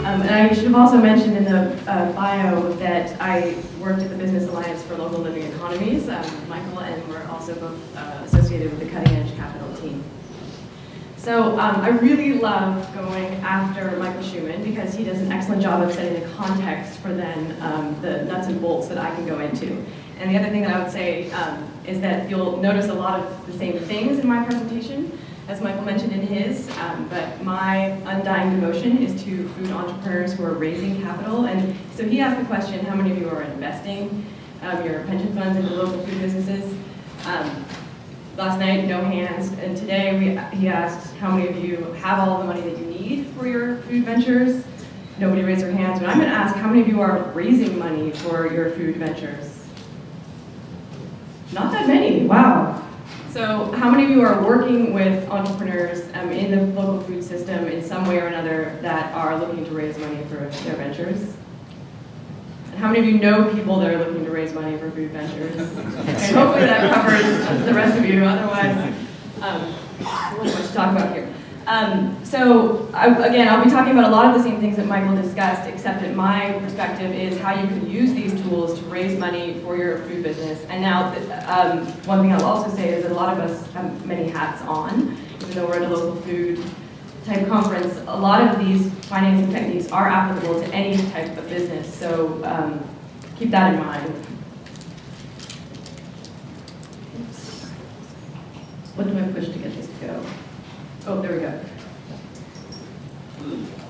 And I should have also mentioned in the bio that I worked at the Business Alliance for Local Living Economies, Michael, and we're also both associated with the Cutting Edge Capital team. So I really love going after Michael Schumann because he does an excellent job of setting the context for then the nuts and bolts that I can go into. And the other thing that I would say is that you'll notice a lot of the same things in my presentation as Michael mentioned in his, but my undying devotion is to food entrepreneurs who are raising capital. And so he asked the question, how many of you are investing your pension funds into local food businesses? Last night, no hands, and today he asked how many of you have all the money that you need for your food ventures. Nobody raised their hands, but I'm going to ask how many of you are raising money for your food ventures? Not that many, wow. So how many of you are working with entrepreneurs in the local food system in some way or another that are looking to raise money for their ventures? And how many of you know people that are looking to raise money for food ventures? And hopefully that covers the rest of you, otherwise, a little much to talk about here. Again, I'll be talking about a lot of the same things that Michael discussed, except that my perspective is how you can use these tools to raise money for your food business. And now, one thing I'll also say is that a lot of us have many hats on, even though we're at a local food type conference. A lot of these financing techniques are applicable to any type of business, so keep that in mind. Oops. What do I push to get this to go? Oh, there we go.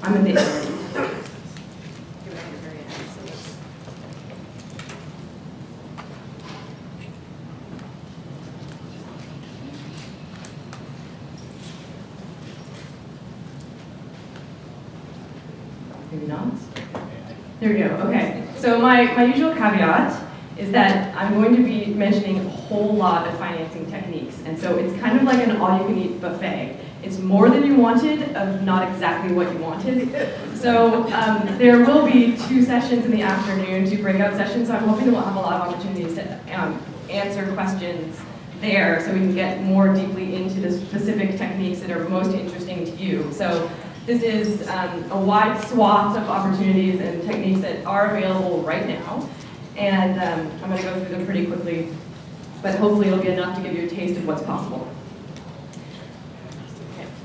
I'm a bit maybe not. There we go. Okay. So my usual caveat is that I'm going to be mentioning a whole lot of financing techniques, and so it's kind of like an all-you-can-eat buffet. It's more than you wanted, of not exactly what you wanted. So there will be 2 sessions in the afternoon, 2 breakout sessions, so I'm hoping that we'll have a lot of opportunities to answer questions there so we can get more deeply into the specific techniques that are most interesting to you. So this is a wide swath of opportunities and techniques that are available right now, and I'm going to go through them pretty quickly, but hopefully it'll be enough to give you a taste of what's possible.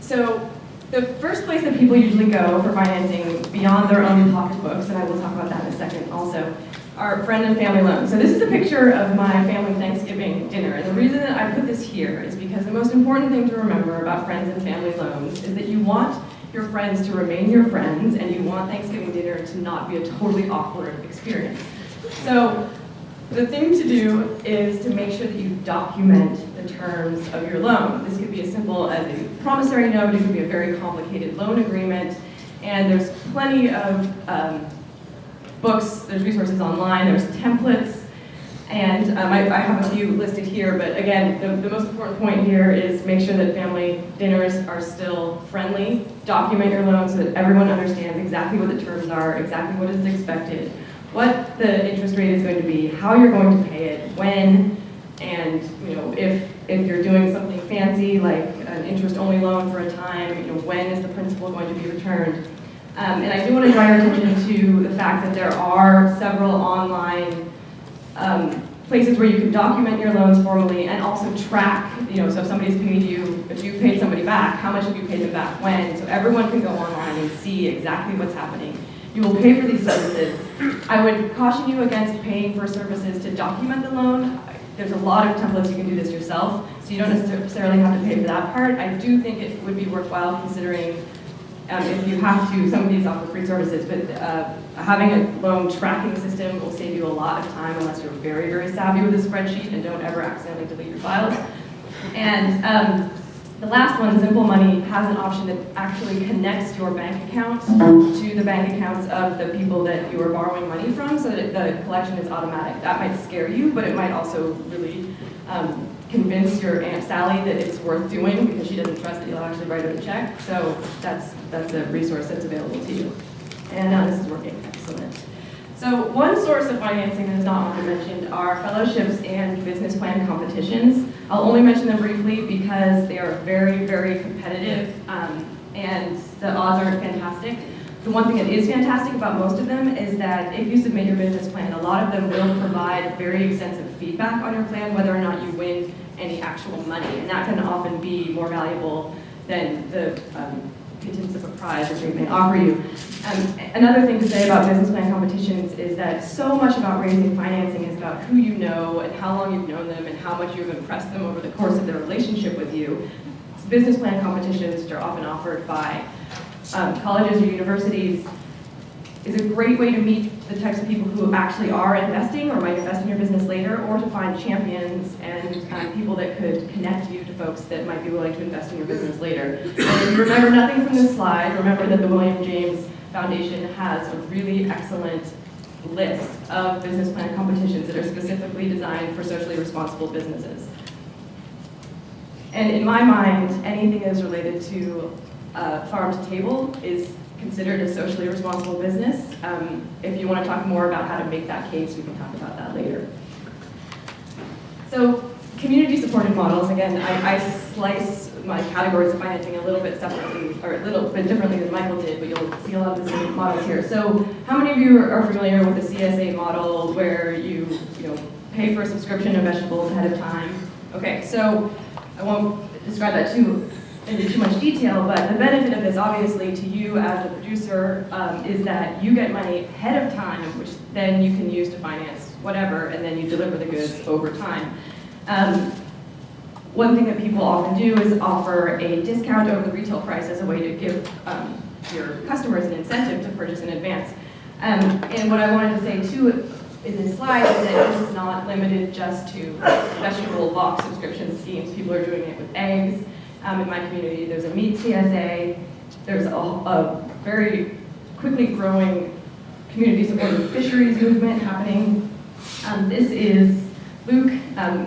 So the first place that people usually go for financing beyond their own pocketbooks, and I will talk about that in a second also, are friend and family loans. So this is a picture of my family Thanksgiving dinner. And the reason that I put this here is because the most important thing to remember about friends and family loans is that you want your friends to remain your friends, and you want Thanksgiving dinner to not be a totally awkward experience. So the thing to do is to make sure that you document the terms of your loan. This could be as simple as a promissory note, it could be a very complicated loan agreement, and there's plenty of books, there's resources online, there's templates, and I have a few listed here, but again, the most important point here is make sure that family dinners are still friendly. Document your loan so that everyone understands exactly what the terms are, exactly what is expected, what the interest rate is going to be, how you're going to pay it, when, and if you're doing something fancy like an interest-only loan for a time, when is the principal going to be returned. And I do want to draw your attention to the fact that there are several online places where you can document your loans formally and also track, so if somebody's paid you, if you've paid somebody back, how much have you paid them back when, so everyone can go online and see exactly what's happening. You will pay for these services. I would caution you against paying for services to document the loan. There's a lot of templates you can do this yourself, so you don't necessarily have to pay for that part. I do think it would be worthwhile considering if you have to, some of these offer free services, but having a loan tracking system will save you a lot of time unless you're very, very savvy with a spreadsheet and don't ever accidentally delete your files. And the last one, Simple Money, has an option that actually connects your bank account to the bank accounts of the people that you are borrowing money from so that the collection is automatic. That might scare you, but it might also really convince your Aunt Sally that it's worth doing because she doesn't trust that you'll actually write her the check. So that's a resource that's available to you. And now this is working, excellent. So one source of financing that is not often mentioned are fellowships and business plan competitions. I'll only mention them briefly because they are very, very competitive and the odds aren't fantastic. The one thing that is fantastic about most of them is that if you submit your business plan, a lot of them will provide very extensive feedback on your plan, whether or not you win any actual money. And that can often be more valuable than the pittance of a prize that they may offer you. Another thing to say about business plan competitions is that so much about raising financing is about who you know and how long you've known them and how much you've impressed them over the course of their relationship with you. So business plan competitions, which are often offered by colleges or universities, is a great way to meet the types of people who actually are investing or might invest in your business later, or to find champions and people that could connect you to folks that might be willing to invest in your business later. And if you remember nothing from this slide, remember that the William James Foundation has a really excellent list of business plan competitions that are specifically designed for socially responsible businesses. And in my mind, anything that is related to farm to table is considered a socially responsible business. If you want to talk more about how to make that case, we can talk about that later. So community-supported models, again, I slice my categories of financing a little bit separately, or a little bit differently than Michael did, but you'll see a lot of the same models here. So how many of you are familiar with the CSA model where you pay for a subscription of vegetables ahead of time? Okay, so I won't describe that into too much detail, but the benefit of this, obviously, to you as the producer is that you get money ahead of time, which then you can use to finance whatever, and then you deliver the goods over time. One thing that people often do is offer a discount over the retail price as a way to give your customers an incentive to purchase in advance. And what I wanted to say too in this slide is that this is not limited just to vegetable box subscription schemes. People are doing it with eggs. In my community, there's a meat CSA. There's a very quickly growing community-supported fisheries movement happening. This is Luke,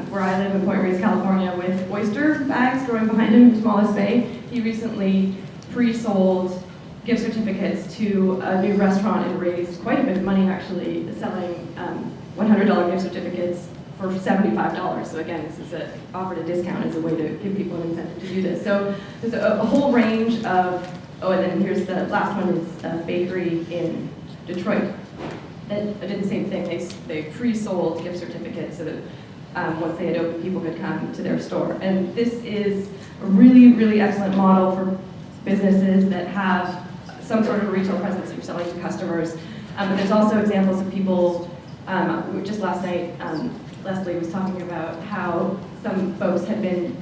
where I live in Point Reyes, California, with oyster bags growing behind him in Smallest Bay. He recently pre-sold gift certificates to a new restaurant and raised quite a bit of money, actually, selling $100 gift certificates for $75. So again, this is offered a discount as a way to give people an incentive to do this. So there's a whole range of, and then here's the last one is a bakery in Detroit that did the same thing. They pre-sold gift certificates so that once they had opened, people could come to their store. And this is a really, really excellent model for businesses that have some sort of a retail presence that you're selling to customers. But there's also examples of people, just last night, Leslie was talking about how some folks had been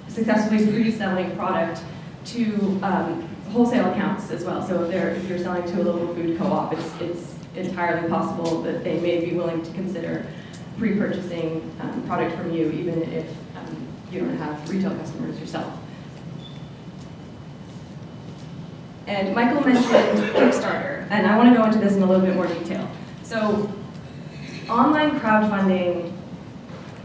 successfully pre-selling product to wholesale accounts as well. So if you're selling to a local food co-op, it's entirely possible that they may be willing to consider pre-purchasing product from you, even if you don't have retail customers yourself. And Michael mentioned Kickstarter, and I want to go into this in a little bit more detail. So online crowdfunding,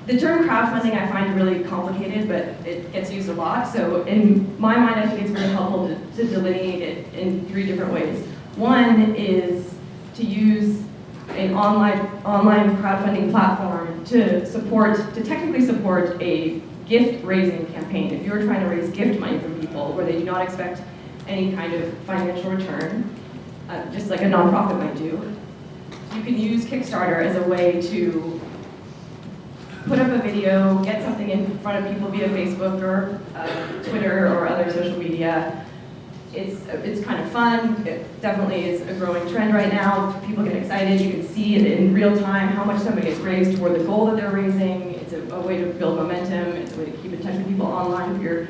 the term crowdfunding I find really complicated, but it gets used a lot. So in my mind, I think it's really helpful to delineate it in 3 different ways. One is to use an online crowdfunding platform to technically support a gift-raising campaign. If you're trying to raise gift money from people where they do not expect any kind of financial return, just like a nonprofit might do, you can use Kickstarter as a way to put up a video, get something in front of people via Facebook or Twitter or other social media. It's kind of fun. It definitely is a growing trend right now. People get excited. You can see it in real time how much somebody has raised toward the goal that they're raising. It's a way to build momentum. It's a way to keep in touch with people online for your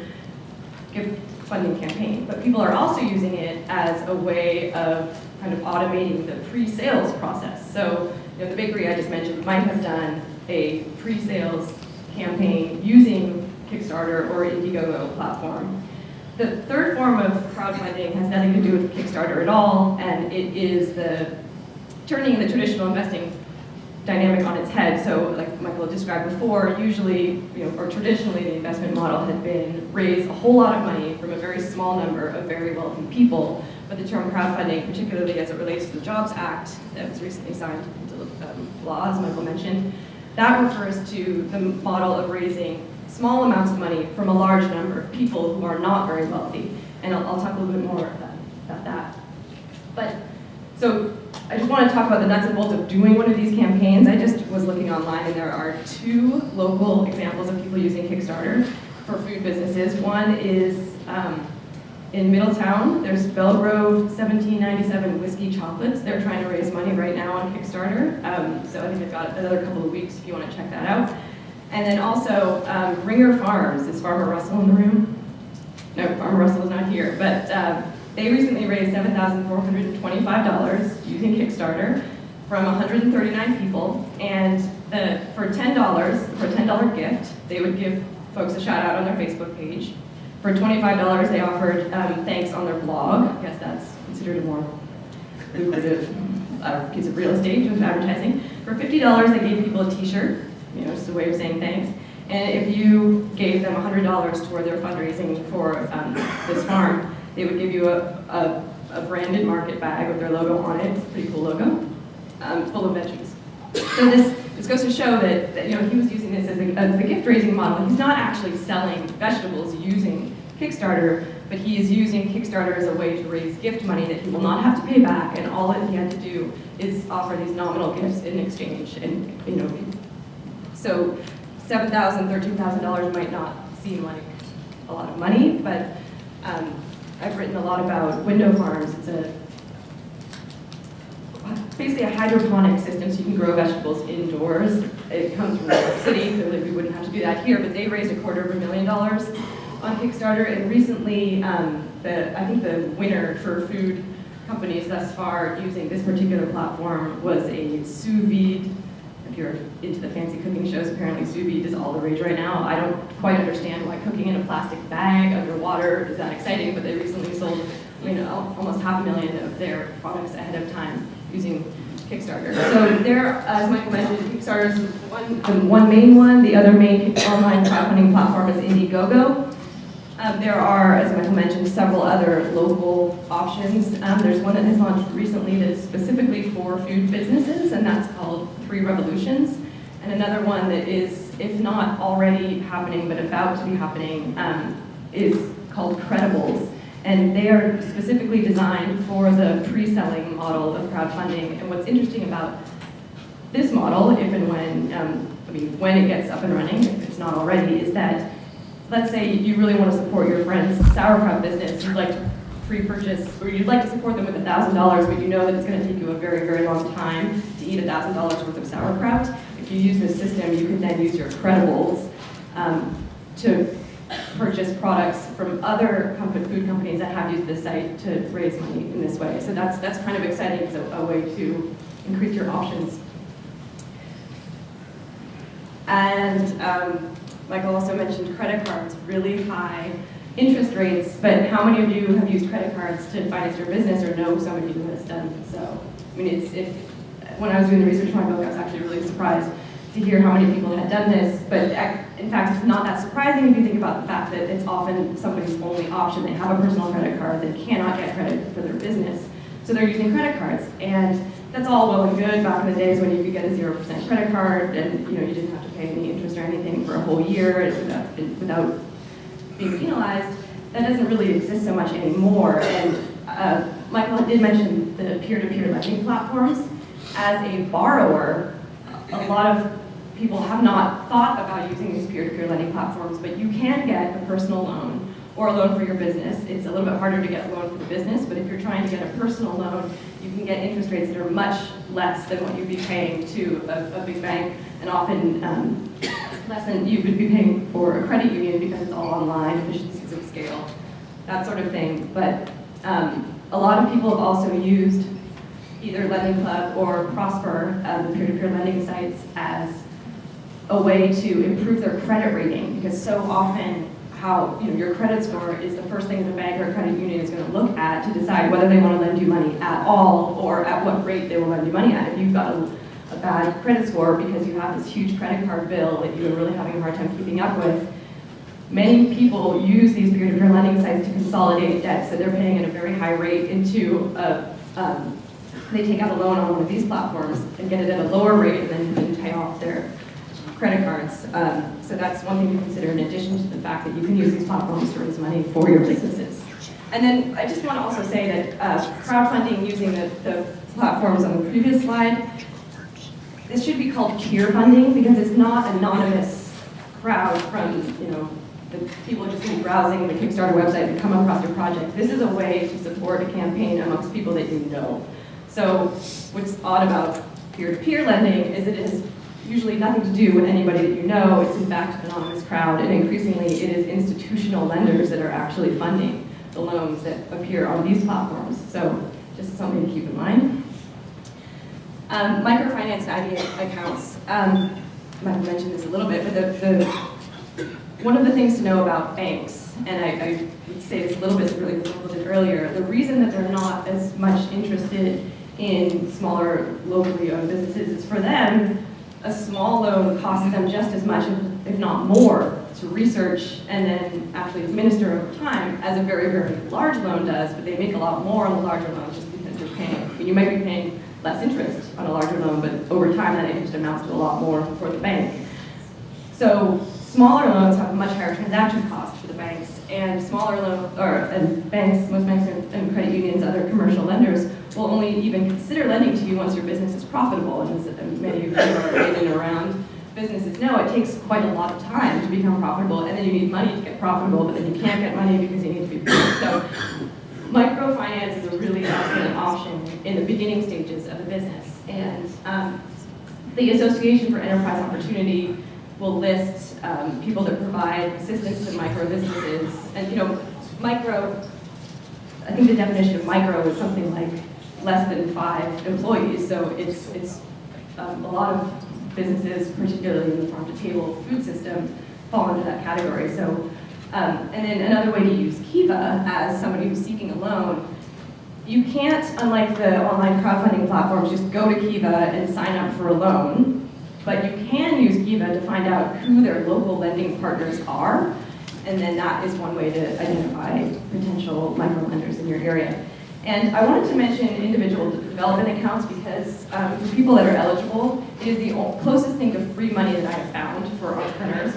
gift funding campaign. But people are also using it as a way of kind of automating the pre-sales process. So the bakery I just mentioned might have done a pre-sales campaign using Kickstarter or Indiegogo platform. The third form of crowdfunding has nothing to do with Kickstarter at all, and it is turning the traditional investing dynamic on its head. So like Michael described before, usually, or traditionally, the investment model had been raise a whole lot of money from a very small number of very wealthy people. But the term crowdfunding, particularly as it relates to the Jobs Act that was recently signed into law, as Michael mentioned, that refers to the model of raising small amounts of money from a large number of people who are not very wealthy. And I'll talk a little bit more about that. So I just want to talk about the nuts and bolts of doing one of these campaigns. I just was looking online, and there are 2 local examples of people using Kickstarter for food businesses. One is in Middletown. There's Belgrove 1797 Whiskey Chocolates. They're trying to raise money right now on Kickstarter. So I think they've got another couple of weeks if you want to check that out. And then also Ringer Farms. Is Farmer Russell in the room? No, Farmer Russell is not here. But they recently raised $7,425 using Kickstarter from 139 people. And for $10, for a $10 gift, they would give folks a shout out on their Facebook page. For $25, they offered thanks on their blog. I guess that's considered a more lucrative piece of real estate with advertising. For $50, they gave people a t-shirt, just a way of saying thanks. And if you gave them $100 toward their fundraising for this farm, they would give you a branded market bag with their logo on it. It's a pretty cool logo, full of veggies. So this goes to show that he was using this as a gift-raising model. He's not actually selling vegetables using Kickstarter, but he is using Kickstarter as a way to raise gift money that he will not have to pay back, and all that he had to do is offer these nominal gifts in exchange. And so $7,000, $13,000 might not seem like a lot of money, but I've written a lot about window farms. It's basically a hydroponic system, so you can grow vegetables indoors. It comes from New York City. Clearly, we wouldn't have to do that here, but they raised $250,000 on Kickstarter. And recently, I think the winner for food companies thus far using this particular platform was a sous vide. If you're into the fancy cooking shows, apparently sous vide is all the rage right now. I don't quite understand why cooking in a plastic bag underwater is that exciting, but they recently sold almost 500,000 of their products ahead of time using Kickstarter. So there, as Michael mentioned, Kickstarter is the one main one. The other main online crowdfunding platform is Indiegogo. There are, as Michael mentioned, several other local options. There's one that has launched recently that is specifically for food businesses, and that's called 3 Revolutions. And another one that is, if not already happening, but about to be happening, is called Credibles. And they are specifically designed for the pre-selling model of crowdfunding. And what's interesting about this model, if and when it gets up and running, if it's not already, is that, let's say you really want to support your friend's sauerkraut business, you'd like to pre-purchase, or you'd like to support them with $1,000, but you know that it's going to take you a very, very long time to eat $1,000 worth of sauerkraut. If you use this system, you can then use your Credibles to purchase products from other food companies that have used this site to raise money in this way. So that's kind of exciting. It's a way to increase your options. And Michael also mentioned credit cards, really high interest rates, but how many of you have used credit cards to finance your business or know somebody who has done so? I mean, when I was doing the research for my book, I was actually really surprised to hear how many people had done this, but in fact, it's not that surprising if you think about the fact that it's often somebody's only option. They have a personal credit card, they cannot get credit for their business, so they're using credit cards. And that's all well and good back in the days when you could get a 0% credit card and you didn't have to pay any interest or anything for a whole year without being penalized. That doesn't really exist so much anymore. And Michael did mention the peer-to-peer lending platforms. As a borrower, a lot of people have not thought about using these peer-to-peer lending platforms, but you can get a personal loan or a loan for your business. It's a little bit harder to get a loan for the business, but if you're trying to get a personal loan, you can get interest rates that are much less than what you'd be paying to a big bank, and often less than you would be paying for a credit union because it's all online, efficiencies of scale, that sort of thing. But a lot of people have also used either Lending Club or Prosper, the peer-to-peer lending sites, as a way to improve their credit rating, because so often your credit score is the first thing that a bank or a credit union is going to look at to decide whether they want to lend you money at all or at what rate they will lend you money at. If you've got a bad credit score because you have this huge credit card bill that you're really having a hard time keeping up with, many people use these peer-to-peer lending sites to consolidate debt, so they're paying at a very high rate into they take out a loan on one of these platforms and get it at a lower rate and then pay off their credit cards. So that's one thing to consider in addition to the fact that you can use these platforms to raise money for your businesses. And then I just want to also say that crowdfunding using the platforms on the previous slide, this should be called peer funding because it's not anonymous crowd from, the people just browsing the Kickstarter website and come across your project. This is a way to support a campaign amongst people that you know. So what's odd about peer-to-peer lending is it has usually nothing to do with anybody that you know. It's in fact an anonymous crowd, and increasingly it is institutional lenders that are actually funding the loans that appear on these platforms. So just something to keep in mind. Microfinance and IDA accounts. Michael mentioned this a little bit, but one of the things to know about banks, and I would say this a little bit earlier, the reason that they're not as much interested in smaller locally owned businesses is for them, a small loan costs them just as much, if not more, to research and then actually administer over time as a very, very large loan does, but they make a lot more on the larger loan just because you're paying. You might be paying less interest on a larger loan, but over time that interest amounts to a lot more for the bank. So smaller loans have a much higher transaction cost for the banks, and banks, most banks and credit unions, other commercial lenders will only even consider lending to you once your business is profitable. And as many of you who are in and around businesses know, it takes quite a lot of time to become profitable, and then you need money to get profitable, but then you can't get money because you need to be paid. So microfinance is a really excellent option in the beginning stages of a business. And the Association for Enterprise Opportunity will list people that provide assistance to micro businesses. And I think the definition of micro is something like less than 5 employees. So it's a lot of businesses, particularly in the farm-to-table food system, fall into that category. So, and then another way to use Kiva as somebody who's seeking a loan, you can't, unlike the online crowdfunding platforms, just go to Kiva and sign up for a loan, but you can use Kiva to find out who their local lending partners are, and then that is one way to identify potential micro lenders in your area. And I wanted to mention individual development accounts because for people that are eligible, it is the closest thing to free money that I have found for entrepreneurs.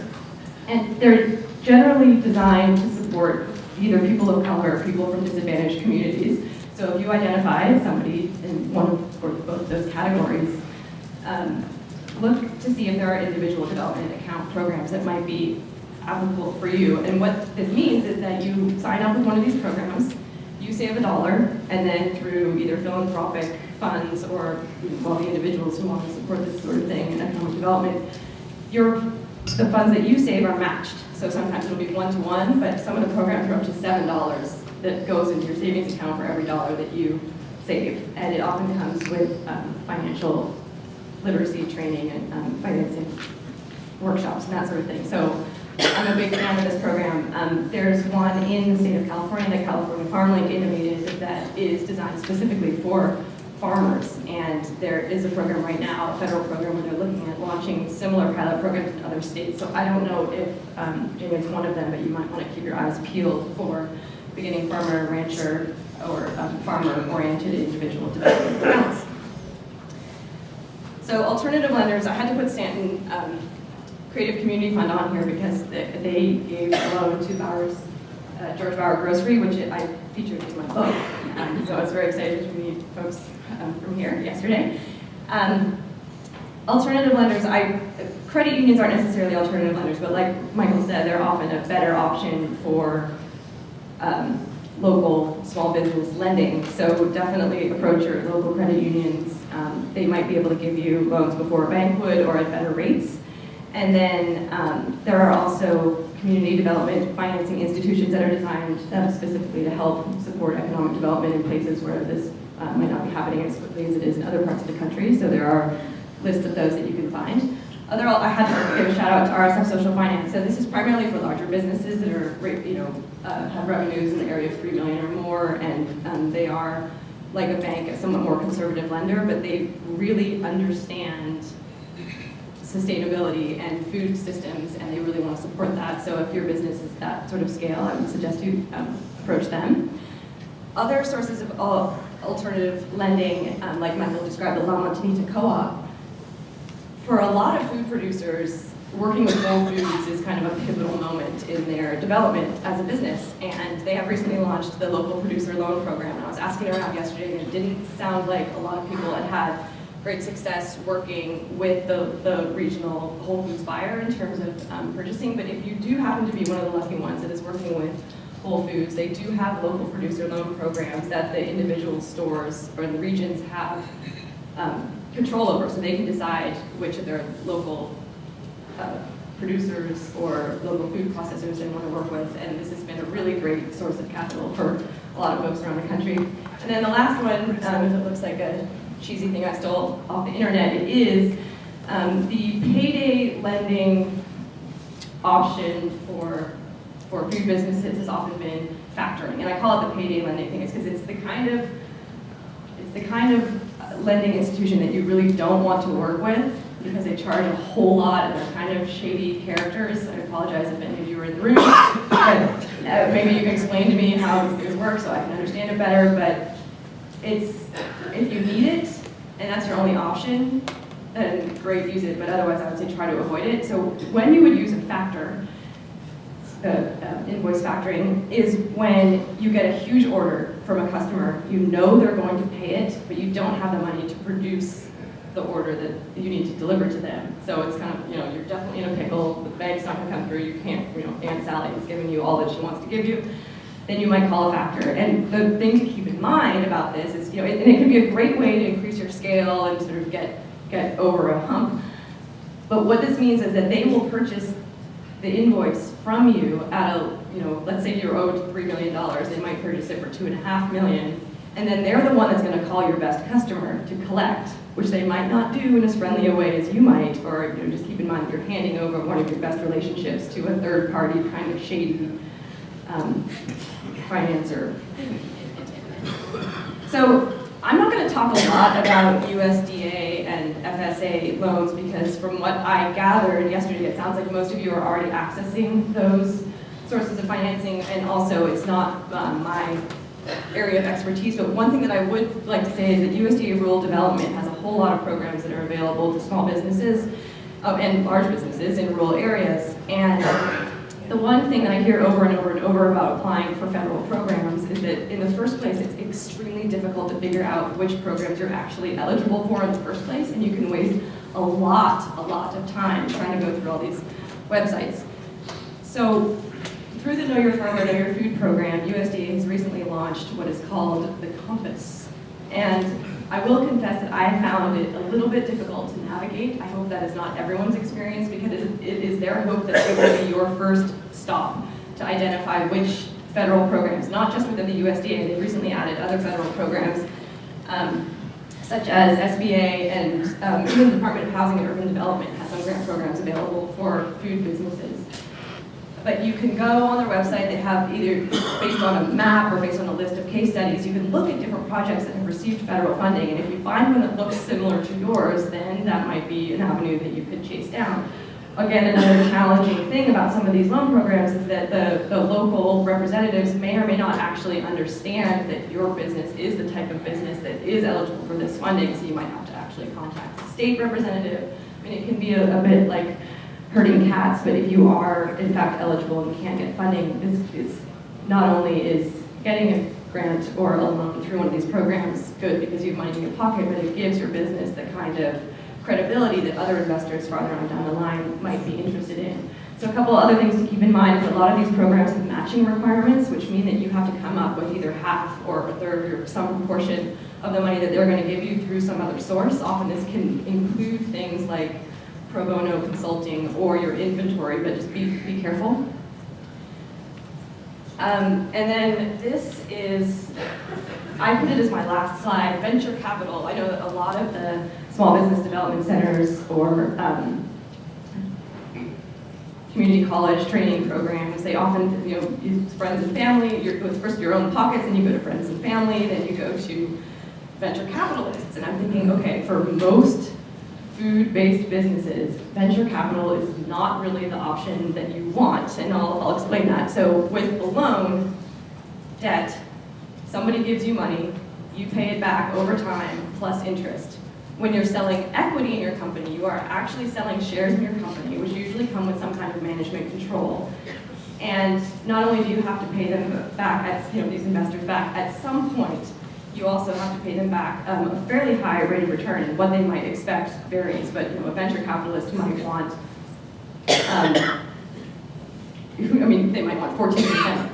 And they're generally designed to support either people of color or people from disadvantaged communities. So if you identify as somebody in one or both of those categories, look to see if there are individual development account programs that might be applicable for you. And what this means is that you sign up with one of these programs, you save $1, and then through either philanthropic funds or the individuals who want to support this sort of thing in economic development, the funds that you save are matched. So sometimes it'll be 1-to-1, but some of the programs are up to $7 that goes into your savings account for every dollar that you save. And it often comes with financial literacy training and financing workshops and that sort of thing. So I'm a big fan of this program. There's one in the state of California that California FarmLink innovated that is designed specifically for farmers. And there is a program right now, a federal program, where they're looking at launching similar pilot programs in other states. So I don't know if Jamie's one of them, but you might want to keep your eyes peeled for beginning farmer, rancher, or farmer-oriented individual development accounts. So alternative lenders, I had to put Stanton Creative Community Fund on here because they gave a loan to George Bauer Grocery, which I featured in my book. So I was very excited to meet folks from here yesterday. Alternative lenders, credit unions aren't necessarily alternative lenders, but like Michael said, they're often a better option for local small business lending. So definitely approach your local credit unions. They might be able to give you loans before a bank would or at better rates. And then there are also community development financing institutions that are designed specifically to help support economic development in places where this might not be happening as quickly as it is in other parts of the country. So there are lists of those that you can find. I had to give a shout out to RSF Social Finance. So this is primarily for larger businesses that are, have revenues in the area of $3 million or more, and they are like a bank, a somewhat more conservative lender, but they really understand sustainability and food systems, and they really want to support that. So if your business is that sort of scale, I would suggest you approach them. Other sources of alternative lending, like Michael described, the La Montanita Co-op. For a lot of food producers, working with Whole Foods is kind of a pivotal moment in their development as a business. And they have recently launched the local producer loan program. And I was asking around yesterday, and it didn't sound like a lot of people had great success working with the regional Whole Foods buyer in terms of purchasing. But if you do happen to be one of the lucky ones that is working with Whole Foods, they do have local producer loan programs that the individual stores or the regions have control over, so they can decide which of their local producers or local food processors they want to work with, and this has been a really great source of capital for a lot of folks around the country. And then the last one, if it looks like a cheesy thing I stole off the internet, it is the payday lending option for food businesses has often been factoring, and I call it the payday lending thing. It's because it's the kind of lending institution that you really don't want to work with because they charge a whole lot and they're kind of shady characters. I apologize if any of you were in the room, but maybe you can explain to me how these things work so I can understand it better. But it's, if you need it and that's your only option, then great, use it. But otherwise, I would say try to avoid it. So when you would use a factor, invoice factoring is when you get a huge order from a customer, you know they're going to pay it, but you don't have the money to produce the order that you need to deliver to them. So it's kind of, you're definitely in a pickle, the bank's not gonna come through, you can't, Aunt Sally is giving you all that she wants to give you, then you might call a factor. And the thing to keep in mind about this is, and it can be a great way to increase your scale and sort of get over a hump, but what this means is that they will purchase the invoice from you at a, let's say you're owed $3 million, they might purchase it for $2.5 million, and then they're the one that's going to call your best customer to collect, which they might not do in as friendly a way as you might, or just keep in mind that you're handing over one of your best relationships to a third party kind of shady financer. So I'm not going to talk a lot about USDA and FSA loans because from what I gathered yesterday, it sounds like most of you are already accessing those sources of financing, and also it's not my area of expertise, but one thing that I would like to say is that USDA Rural Development has a whole lot of programs that are available to small businesses and large businesses in rural areas. And the one thing that I hear over and over and over about applying for federal programs is that in the first place, it's extremely difficult to figure out which programs you're actually eligible for in the first place, and you can waste a lot of time trying to go through all these websites. So through the Know Your Farmer, Know Your Food program, USDA has recently launched what is called the Compass. And I will confess that I found it a little bit difficult to navigate. I hope that is not everyone's experience because it is their hope that it will be your first stop to identify which federal programs, not just within the USDA, they've recently added other federal programs such as SBA and even the Department of Housing and Urban Development has some grant programs available for food businesses. But you can go on their website, they have either based on a map or based on a list of case studies, you can look at different projects that have received federal funding, and if you find one that looks similar to yours, then that might be an avenue that you could chase down. Again, another challenging thing about some of these loan programs is that the local representatives may or may not actually understand that your business is the type of business that is eligible for this funding, so you might have to actually contact the state representative. I mean, it can be a bit like herding cats, but if you are in fact eligible and can't get funding, is not only is getting a grant or a loan through one of these programs good because you have money in your pocket, but it gives your business the kind of credibility that other investors farther on down the line might be interested in. So a couple of other things to keep in mind is a lot of these programs have matching requirements, which mean that you have to come up with either half or a third or some proportion of the money that they're going to give you through some other source. Often this can include things like pro bono consulting or your inventory, but just be careful. And then this is, I put it as my last slide, venture capital. I know that a lot of the small business development centers or community college training programs, they often, use friends and family. It's first your own pockets, and you go to friends and family, then you go to venture capitalists. And I'm thinking, okay, for most food-based businesses, venture capital is not really the option that you want, and I'll explain that. So with a loan, debt, somebody gives you money, you pay it back over time plus interest. When you're selling equity in your company, you are actually selling shares in your company, which usually come with some kind of management control. And not only do you have to pay them back, these investors back, at some point, you also have to pay them back a fairly high rate of return. And what they might expect varies, but a venture capitalist might want, they might want 14%.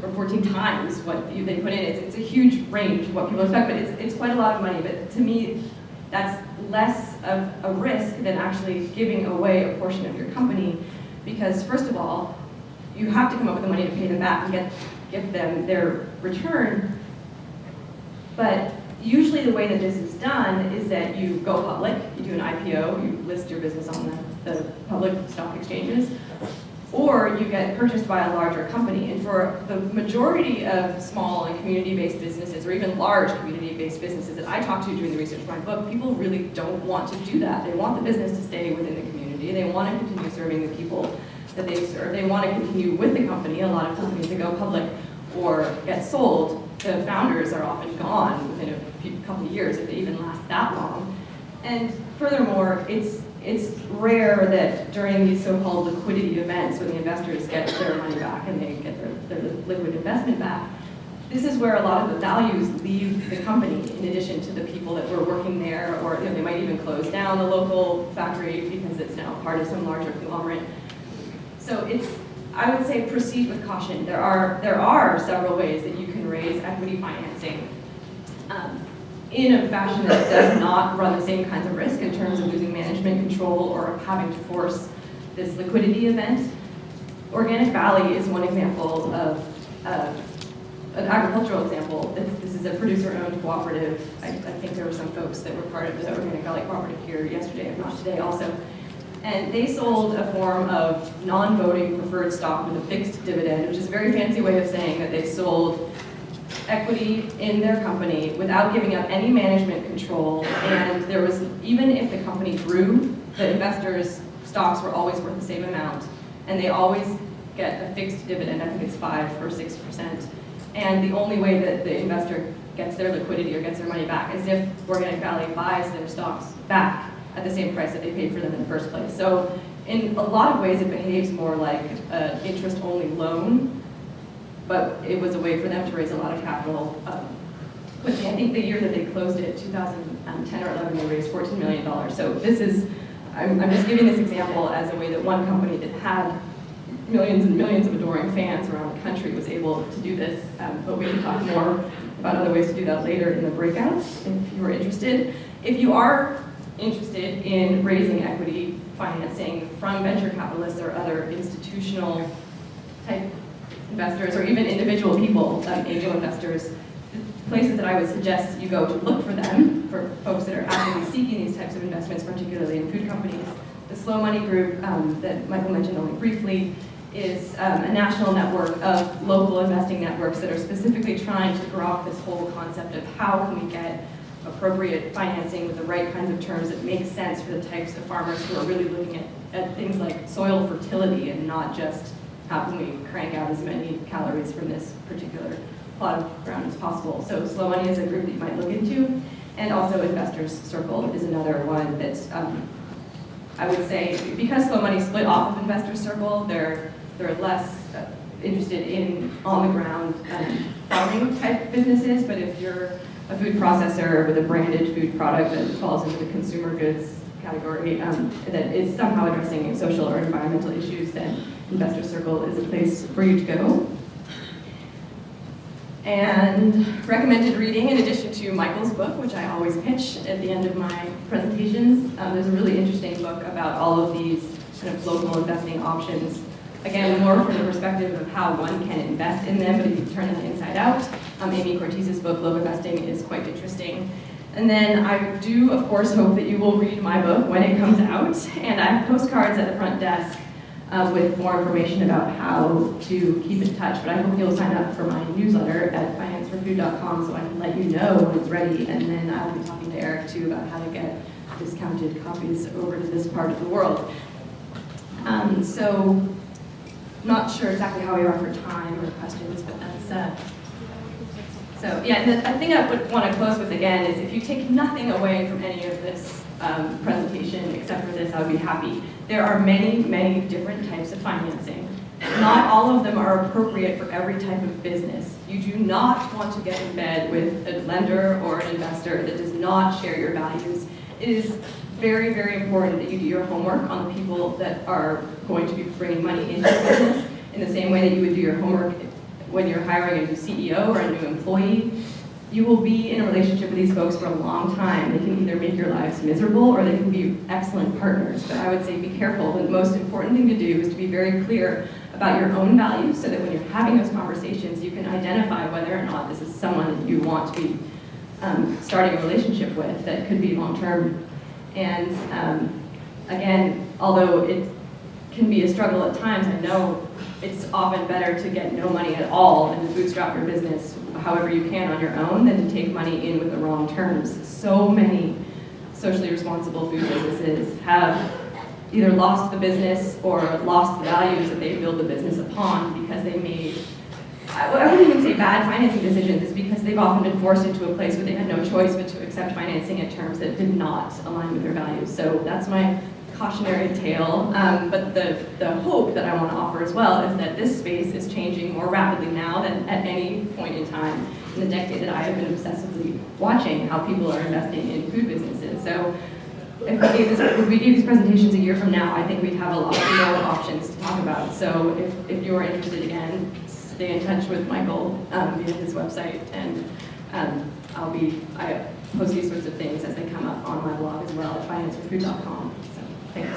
Or 14 times what they put in. It's a huge range of what people expect, but it's quite a lot of money. But to me, that's less of a risk than actually giving away a portion of your company, because first of all, you have to come up with the money to pay them back and give them their return. But usually the way that this is done is that you go public, you do an IPO, you list your business on the public stock exchanges, or you get purchased by a larger company. And for the majority of small and community-based businesses, or even large community-based businesses that I talked to during the research for my book, people really don't want to do that. They want the business to stay within the community. They want to continue serving the people that they serve. They want to continue with the company. A lot of companies that go public or get sold, the founders are often gone within a couple of years, if they even last that long. And furthermore, it's rare that during these so-called liquidity events, when the investors get their money back and they get their liquid investment back, this is where a lot of the values leave the company, in addition to the people that were working there, or they might even close down the local factory because it's now part of some larger conglomerate. So I would say proceed with caution. There are several ways that you can raise equity financing in a fashion that does not run the same kinds of risk in terms of losing management control or having to force this liquidity event. Organic Valley is one example of an agricultural example. This is a producer-owned cooperative. I think there were some folks that were part of the Organic Valley cooperative here yesterday, if not today also. And they sold a form of non-voting preferred stock with a fixed dividend, which is a very fancy way of saying that they sold equity in their company without giving up any management control. And there was, even if the company grew, the investors' stocks were always worth the same amount. And they always get a fixed dividend, I think it's 5 or 6%. And the only way that the investor gets their liquidity or gets their money back is if Organic Valley buys their stocks back at the same price that they paid for them in the first place. So in a lot of ways it behaves more like an interest-only loan, but it was a way for them to raise a lot of capital. I think the year that they closed it, 2010 or 11, they raised $14 million. So this is, I'm just giving this example as a way that one company that had millions and millions of adoring fans around the country was able to do this. But we can talk more about other ways to do that later in the breakouts if you are interested. If you are interested in raising equity financing from venture capitalists or other institutional type investors, or even individual people, angel investors, the places that I would suggest you go to look for them, for folks that are actively seeking these types of investments, particularly in food companies. The Slow Money Group that Michael mentioned only briefly is a national network of local investing networks that are specifically trying to grok this whole concept of how can we get appropriate financing with the right kinds of terms that make sense for the types of farmers who are really looking at things like soil fertility and not just how can we crank out as many calories from this particular plot of ground as possible. So Slow Money is a group that you might look into, and also Investors Circle is another one that's, I would say, because Slow Money split off of Investors Circle, they're less interested in on-the-ground farming type businesses, but if you're a food processor with a branded food product that falls into the consumer goods category that is somehow addressing social or environmental issues, then Investor Circle is a place for you to go. And recommended reading, in addition to Michael's book, which I always pitch at the end of my presentations, there's a really interesting book about all of these kind of local investing options. Again, more from the perspective of how one can invest in them, but if you turn them inside out. Amy Cortiz's book, Globe Investing, is quite interesting. And then I do, of course, hope that you will read my book when it comes out. And I have postcards at the front desk with more information about how to keep in touch. But I hope you'll sign up for my newsletter at financeforfood.com so I can let you know when it's ready. And then I'll be talking to Eric, too, about how to get discounted copies over to this part of the world. So, not sure exactly how we are for time or questions, but that's So yeah, and the thing I would want to close with again is if you take nothing away from any of this presentation except for this, I would be happy. There are many, many different types of financing. Not all of them are appropriate for every type of business. You do not want to get in bed with a lender or an investor that does not share your values. It is very, very important that you do your homework on the people that are going to be bringing money into your business in the same way that you would do your homework when you're hiring a new CEO or a new employee. You will be in a relationship with these folks for a long time. They can either make your lives miserable or they can be excellent partners. But I would say be careful. The most important thing to do is to be very clear about your own values so that when you're having those conversations, you can identify whether or not this is someone that you want to be starting a relationship with that could be long-term. And again, although it can be a struggle at times, I know it's often better to get no money at all and to bootstrap your business however you can on your own than to take money in with the wrong terms. So many socially responsible food businesses have either lost the business or lost the values that they build the business upon because they made, I wouldn't even say bad financing decisions, it's because they've often been forced into a place where they had no choice but to accept financing at terms that did not align with their values. So that's my cautionary tale, but the hope that I want to offer as well is that this space is changing more rapidly now than at any point in time in the decade that I have been obsessively watching how people are investing in food businesses. So if we gave these presentations a year from now, I think we'd have a lot more options to talk about. So if you're interested, again, stay in touch with Michael via his website, and I post these sorts of things as they come up on my blog as well at financeforfood.com. So thanks.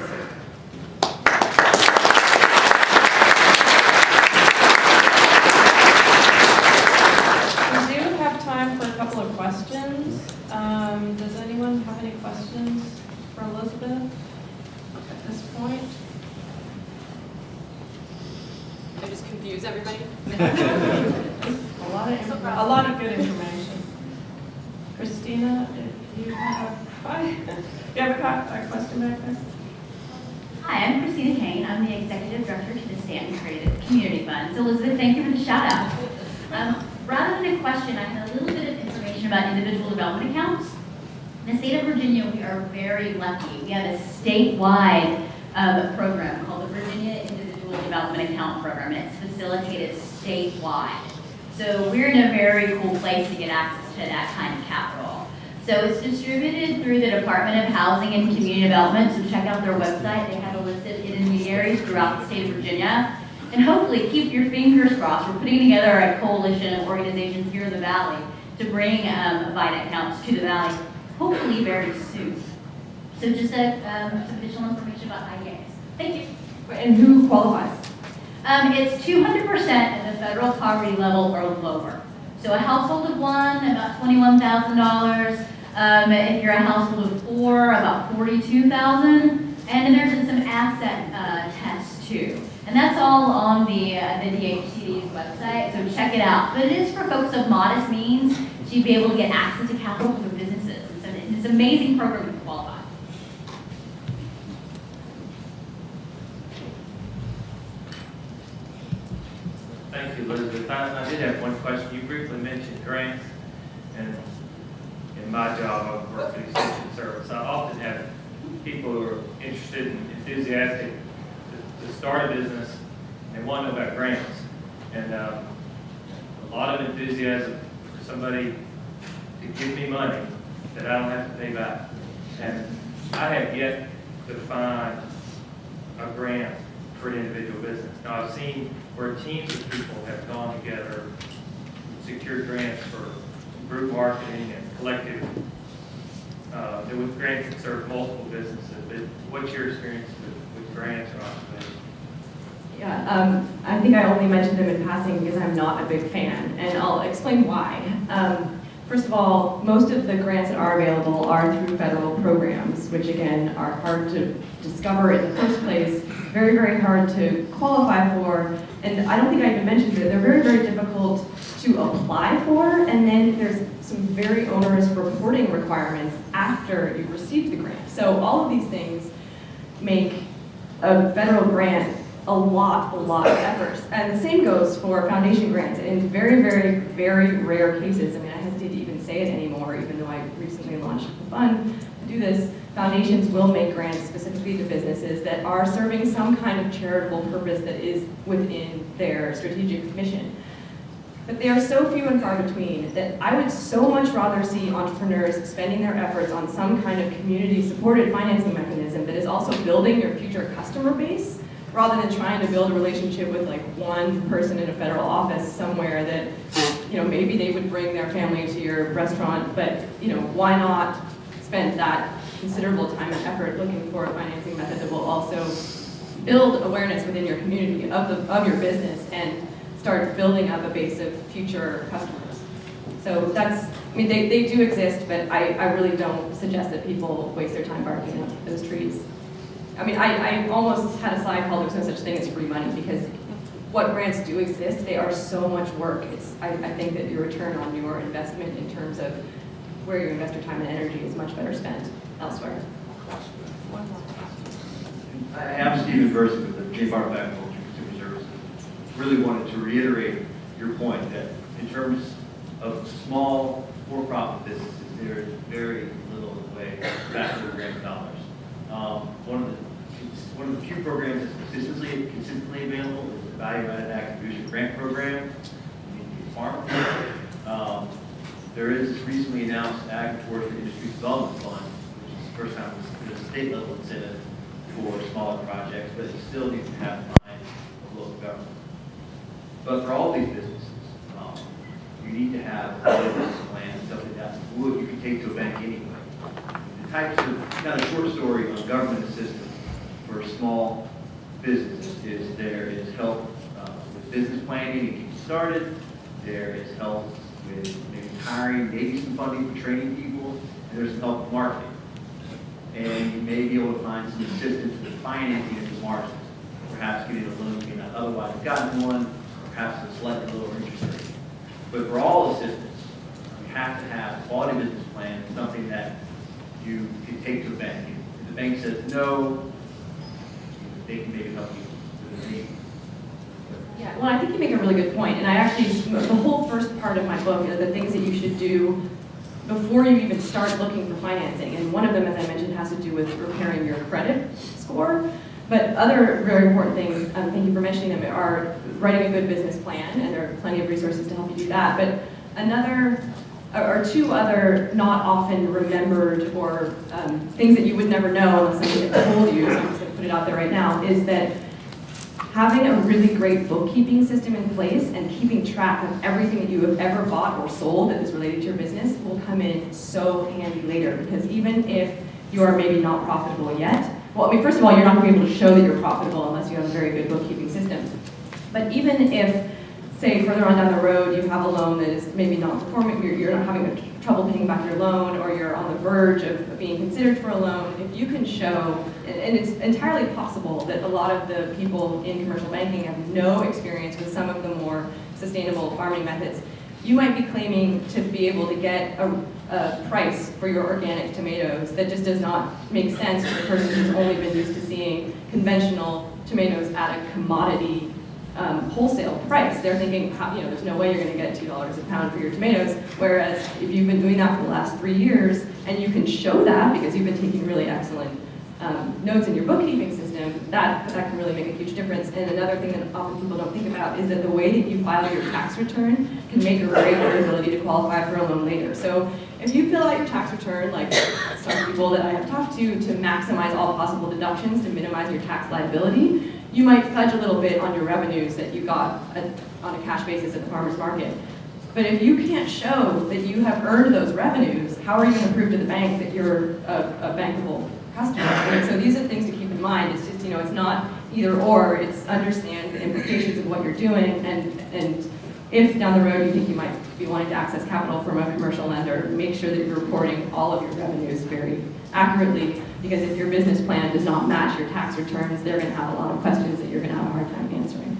We do have time for a couple of questions. Does anyone have any questions for Elizabeth at this point? I just confuse everybody. A lot of good information. Christina, do you have a question back there? Hi, I'm Christina Kane. I'm the Executive Director to the Stanton Creative Community Fund. So Elizabeth, thank you for the shout out. Rather than a question, I had a little bit of information about individual development accounts. In the state of Virginia, we are very lucky. We have a statewide program called the Virginia Individual Development Account Program, and it's facilitated statewide. So we're in a very cool place to get access to that kind of capital. So it's distributed through the Department of Housing and Community Development, so check out their website. They have a list of intermediaries throughout the state of Virginia. And hopefully, keep your fingers crossed. We're putting together a coalition of organizations here in the Valley to bring VITA accounts to the Valley, hopefully very soon. So just some additional information about IDAs. Thank you. And who qualifies? It's 200% at the federal poverty level or lower. So a household of one, about $21,000. If you're a household of four, about $42,000. And then there's some asset tests too. And that's all on the DHCD's website, so check it out. But it is for folks of modest means to be able to get access to capital for their businesses. It's an amazing program to qualify. Thank you, Elizabeth. I did have one question. You briefly mentioned grants, and in my job, I work for the Extension Service. I often have people who are interested and enthusiastic to start a business and want to know about grants. And a lot of enthusiasm for somebody to give me money that I don't have to pay back. And I have yet to find a grant for an individual business. Now, I've seen where teams of people have gone together, secured grants for group marketing and collective, with grants that serve multiple businesses. But what's your experience with grants or opportunities? Yeah, I think I only mentioned them in passing because I'm not a big fan, and I'll explain why. First of all, most of the grants that are available are through federal programs, which again are hard to discover in the first place, very, very hard to qualify for, and I don't think I even mentioned it, they're very, very difficult to apply for, and then there's some very onerous reporting requirements after you've received the grant. So all of these things make a federal grant a lot of efforts. And the same goes for foundation grants. In very, very, very rare cases, I mean, I hesitate to even say it anymore, even though I recently launched a fund to do this, foundations will make grants specifically to businesses that are serving some kind of charitable purpose that is within their strategic mission. But they are so few and far between that I would so much rather see entrepreneurs spending their efforts on some kind of community-supported financing mechanism that is also building your future customer base, rather than trying to build a relationship with like one person in a federal office somewhere that, maybe they would bring their family to your restaurant, but, why not spend that considerable time and effort looking for a financing method that will also build awareness within your community of your business and start building up a base of future customers. So they do exist, but I really don't suggest that people waste their time barking up those trees. I mean, I almost had a slide called "There's no such thing as free money," because what grants do exist, they are so much work. I think that your return on your investment in terms of where you invest your time and energy is much better spent elsewhere. I am Stephen Versi with the J. Barber Agriculture Consumer Services. Really wanted to reiterate your point that in terms of small for-profit businesses, there is very little in the way of federal grant dollars. One of the few programs that's consistently available is the Value-Added Attribution Grant Program in the farm. There is recently announced Ag and Forestry Industry Development Fund, which is the first time there's a state level incentive for smaller projects, but it still needs to have line of local government. But for all these businesses, you need to have a business plan, stuff like that, wood you can take to a bank anyway. The types of, kind of short story on government assistance for small businesses is there is help with business planning and getting started, there is help with maybe hiring, maybe some funding for training people, and there's help with marketing. And you may be able to find some assistance with financing at the margins, perhaps getting a loan you may not otherwise have gotten one, or perhaps a slightly lower interest rate. But for all assistance, you have to have a quality business plan, something that you can take to a bank. If the bank says no, they can maybe help you with a need. Yeah, well, I think you make a really good point, and I actually, the whole first part of my book are the things that you should do before you even start looking for financing, and one of them, as I mentioned, has to do with repairing your credit score. But other very important things, thank you for mentioning them, are writing a good business plan, and there are plenty of resources to help you do that. But two other not often remembered or things that you would never know unless somebody had told you, so I'm just going to put it out there right now, is that having a really great bookkeeping system in place and keeping track of everything that you have ever bought or sold that is related to your business will come in so handy later, because even if you are maybe not profitable yet, well, I mean, first of all, you're not going to be able to show that you're profitable unless you have a very good bookkeeping system. But even if, say, further on down the road, you have a loan that is maybe not performing, you're not having trouble paying back your loan, or you're on the verge of being considered for a loan, if you can show, and it's entirely possible that a lot of the people in commercial banking have no experience with some of the more sustainable farming methods, you might be claiming to be able to get a price for your organic tomatoes that just does not make sense to the person who's only been used to seeing conventional tomatoes at a commodity wholesale price. They're thinking, there's no way you're going to get $2 a pound for your tomatoes. Whereas if you've been doing that for the last 3 years, and you can show that because you've been taking really excellent notes in your bookkeeping system, that can really make a huge difference. And another thing that often people don't think about is that the way that you file your tax return can make or break your ability to qualify for a loan later. So if you fill out your tax return, like some people that I have talked to maximize all possible deductions to minimize your tax liability, you might fudge a little bit on your revenues that you got on a cash basis at the farmer's market. But if you can't show that you have earned those revenues, how are you going to prove to the bank that you're a bankable customer? And so these are things to keep in mind. It's just, it's not either or, it's understand the implications of what you're doing, and if down the road you think you might be wanting to access capital from a commercial lender, make sure that you're reporting all of your revenues very accurately, because if your business plan does not match your tax returns, they're going to have a lot of questions that you're going to have a hard time answering.